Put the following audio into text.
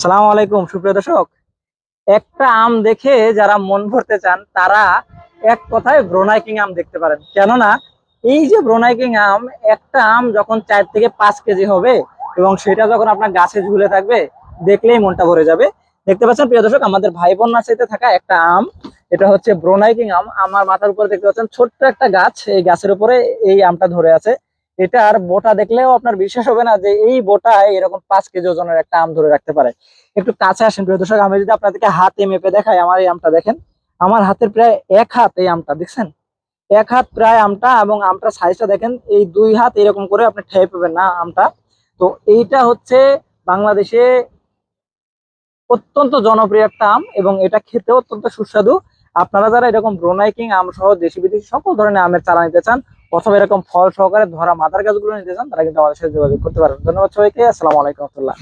সালাম আলাইকুম সুপ্রিয় দর্শক। একটা আম দেখে যারা মন ভরতে চান তারা এক কথায় ব্রোনাইকিং আম দেখতে পারেন। কেননা এই যে ব্রোনাইকিং আম, একটা আম যখন 4 থেকে 5 কেজি হবে এবং সেটা যখন আপনার গাছে ঝুলে থাকবে, দেখলেই মনটা ভরে যাবে। দেখতে পাচ্ছেন প্রিয় দর্শক, আমাদের ভাই বোন নার্সারিতে থাকা একটা আম, এটা হচ্ছে ব্রোনাইকিং আম। আমার মাথার উপরে দেখতে পাচ্ছেন ছোট্ট একটা গাছ, এই গাছের উপরে এই আমটা ধরে আছে। এটার বোটা দেখলেও আপনার বিশ্বাস হবে না যে এই বোটায় এরকম 5 কেজি ওজনের একটা আম ধরে রাখতে পারে। একটু কাছে আসেন প্রিয় দর্শক, আমি যদি আপনাদেরকে হাতে মেপে দেখাই, আমার এই আমটা দেখেন, আমার হাতের প্রায় 1 হাত এই আমটা, দেখছেন? 1 হাত প্রায় আমটা, এবং আমটার সাইজটা দেখেন, এই 2 হাত এরকম করে আপনি ঠেয়ে পাবেন না আমটা। তো এইটা হচ্ছে বাংলাদেশে অত্যন্ত জনপ্রিয় একটা আম, এবং এটা খেতে অত্যন্ত সুস্বাদু। আপনারা যারা এরকম ব্রোনাইকিং আম সহ দেশি বিদেশি সকল ধরনের আমের চারা নিতে চান, অথবা এরকম ফল সহকারে ধরা মাদার গাছগুলো নিতে চান, তারা কিন্তু আমাদের সাথে যোগাযোগ করতে পারেন। ধন্যবাদ সবাইকে, আসসালামু আলাইকুম রহমতুল্লাহ।